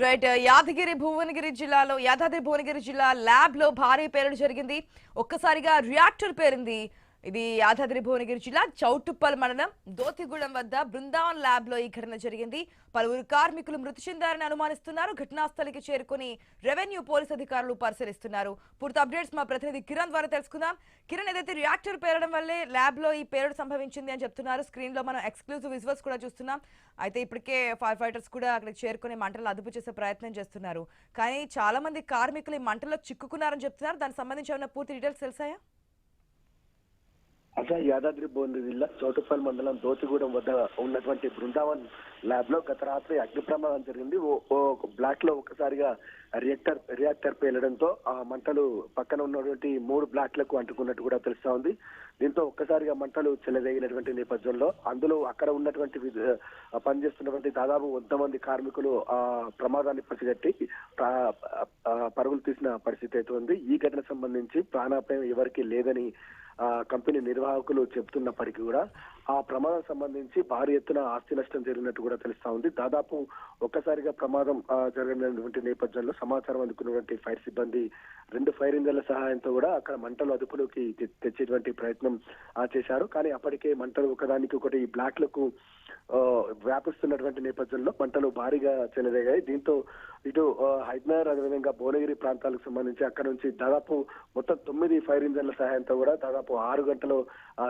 Right Yadagiri Bhuvanagiri జిల్లా lab లో భారీ పేలుడు జరిగింది. ఒక్కసారిగా రియాక్టర్ పేరింది. ఇది యాదాద్రి భువనగిరి జిల్లా చౌటుప్పల్ మండలం దోతిగూడెం వద్ద బృందావన్ ల్యాబ్ లో ఈ ఘటన జరిగింది. పలువురు కార్మికులు మృతి చెందారని అనుమానిస్తున్నారు. ఘటనా స్థలికి చేరుకుని రెవెన్యూ పోలీస్ అధికారులు పరిశీలిస్తున్నారు. పూర్తి అప్డేట్స్ మా ప్రతినిధి కిరణ్ ద్వారా తెలుసుకుందాం. కిరణ్, ఏదైతే రియాక్టర్ పేరడం వల్లే ల్యాబ్ లో ఈ పేలుడు సంభవించింది అని చెప్తున్నారు. స్క్రీన్ లో మనం ఎక్స్క్లూజివ్ విజువల్స్ కూడా చూస్తున్నాం. అయితే ఇప్పటికే ఫైర్ ఫైటర్స్ కూడా అక్కడికి చేరుకుని మంటలు అదుపు చేసే ప్రయత్నం చేస్తున్నారు. కానీ చాలా మంది కార్మికులు ఈ మంటల్లో చిక్కుకున్నారని చెప్తున్నారు. దానికి సంబంధించి ఏమైనా పూర్తి డీటెయిల్స్ తెలుసాయా? అసలు యాదాద్రి భువనగిరి జిల్లా చౌటుప్పల్ మండలం దోతిగూడెం వద్ద ఉన్నటువంటి బృందావన్ ల్యాబ్ లో గత రాత్రి అగ్ని ప్రమాదం జరిగింది. ఓ బ్లాక్ లో ఒకసారిగా రియాక్టర్ పేలడంతో ఆ మంటలు పక్కన ఉన్నటువంటి 3 బ్లాక్లకు అంటుకున్నట్టు కూడా తెలుస్తా ఉంది. దీంతో ఒక్కసారిగా మంటలు చెలరేగినటువంటి నేపథ్యంలో అందులో అక్కడ ఉన్నటువంటి పనిచేస్తున్నటువంటి దాదాపు 100 మంది కార్మికులు ఆ ప్రమాదాన్ని పసిగట్టి పరుగులు తీసిన పరిస్థితి అయితే ఉంది. ఈ ఘటన సంబంధించి ప్రాణాపాయం ఎవరికి లేదని కంపెనీ నిర్వాహకులు చెబుతున్నప్పటికీ కూడా ఆ ప్రమాదం సంబంధించి భారీ ఎత్తున ఆస్తి నష్టం జరిగినట్టు కూడా తెలుస్తా ఉంది. దాదాపు ఒక్కసారిగా ప్రమాదం జరిగినటువంటి నేపథ్యంలో సమాచారం అందుకున్నటువంటి ఫైర్ సిబ్బంది 2 ఫైర్ ఇంజన్ల సహాయంతో కూడా అక్కడ మంటలు అదుపులోకి తెచ్చేటువంటి ప్రయత్నం చేశారు. కానీ అప్పటికే మంటలు ఒకదానికి ఒకటి బ్లాక్లకు వ్యాపిస్తున్నటువంటి నేపథ్యంలో మంటలు భారీగా చెలరేగాయి. దీంతో ఇటు హైదరాబాద్ అదేవిధంగా భువనగిరి ప్రాంతాలకు సంబంధించి అక్కడ నుంచి దాదాపు మొత్తం 9 ఫైర్ ఇంజన్ల సహాయంతో కూడా దాదాపు 6 గంటలు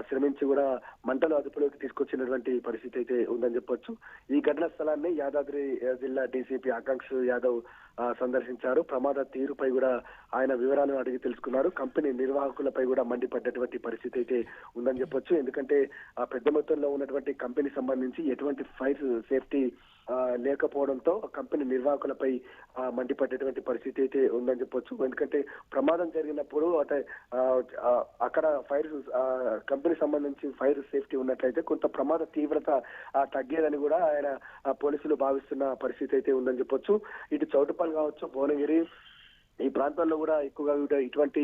శ్రమించి కూడా మంటలు అదుపులోకి తీసుకొచ్చినటువంటి పరిస్థితి అయితే ఉందని చెప్పొచ్చు. ఈ ఘటనా స్థలాన్ని యాదాద్రి జిల్లా డీసీపీ ఆకాంక్ష యాదవ్ సందర్శించారు. ప్రమాద తీరుపై కూడా ఆయన వివరాలను అడిగి తెలుసుకున్నారు. కంపెనీ నిర్వాహకులపై కూడా మండిపడ్డటువంటి పరిస్థితి అయితే ఉందని చెప్పొచ్చు. ఎందుకంటే పెద్ద మొత్తంలో ఉన్నటువంటి కంపెనీ సంబంధించి ఎటువంటి ఫైర్ సేఫ్టీ లేకపోవడంతో కంపెనీ నిర్వాహకులపై మండిపడ్డటువంటి పరిస్థితి అయితే ఉందని చెప్పొచ్చు. ఎందుకంటే ప్రమాదం జరిగినప్పుడు అక్కడ ఫైర్ కంపెనీ సంబంధించి ఫైర్ సేఫ్టీ ఉన్నట్లయితే కొంత ప్రమాద తీవ్రత తగ్గేదని కూడా ఆయన పోలీసులు భావిస్తున్న పరిస్థితి అయితే ఉందని చెప్పొచ్చు. ఇటు చౌటుప్పల్ కావచ్చు, భువనగిరి ఈ ప్రాంతాల్లో కూడా ఎక్కువగా ఇటువంటి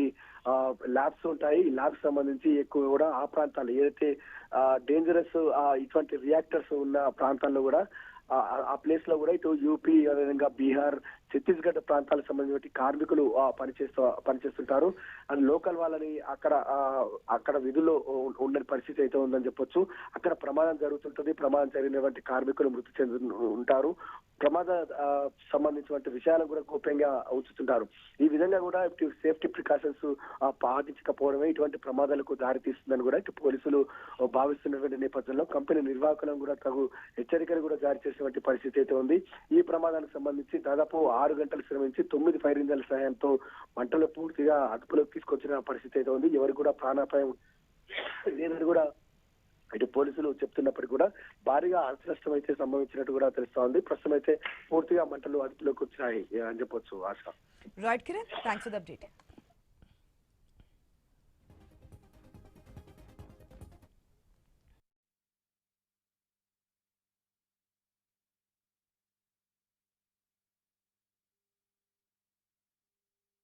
ల్యాబ్స్ ఉంటాయి. ఈ ల్యాబ్స్ సంబంధించి ఎక్కువ కూడా ఆ ప్రాంతాలు ఏదైతే డేంజరస్ ఇటువంటి రియాక్టర్స్ ఉన్న ప్రాంతాల్లో కూడా ఆ ప్లేస్ లో కూడా ఇటు యూపీ అదేవిధంగా బీహార్, ఛత్తీస్గఢ్ ప్రాంతాలకు సంబంధించిన కార్మికులు పనిచేస్తుంటారు. అండ్ లోకల్ వాళ్ళని అక్కడ విధుల్లో ఉన్న పరిస్థితి అయితే ఉందని చెప్పొచ్చు. అక్కడ ప్రమాదం జరుగుతుంటుంది. ప్రమాదం జరిగినటువంటి కార్మికులు మృతి చెంది ఉంటారు. ప్రమాద సంబంధించినటువంటి విషయాలను కూడా గోప్యంగా ఉంచుతుంటారు. ఈ విధంగా కూడా ఇటు సేఫ్టీ ప్రికాషన్స్ పాటించకపోవడమే ఇటువంటి ప్రమాదాలకు దారి తీస్తుందని కూడా ఇటు పోలీసులు భావిస్తున్నటువంటి నేపథ్యంలో కంపెనీ నిర్వాహకులను కూడా తగు హెచ్చరికలు కూడా జారీ చేసినటువంటి పరిస్థితి అయితే ఉంది. ఈ ప్రమాదానికి సంబంధించి దాదాపు 6 గంటలు శ్రమించి 9 ఫైర్ ఇంజన్ల సహాయంతో మంటలు పూర్తిగా అదుపులోకి తీసుకొచ్చిన పరిస్థితి అయితే ఉంది. ఎవరు కూడా ప్రాణాపాయం లేదని కూడా ఇటు పోలీసులు చెప్తున్నప్పటికీ కూడా భారీగా ఆస్తి నష్టం అయితే సంభవించినట్టు కూడా తెలుస్తా ఉంది. ప్రస్తుతం అయితే పూర్తిగా మంటలు అదుపులోకి వచ్చినాయి అని చెప్పొచ్చు. Asha. Right Kiran, thanks for the update.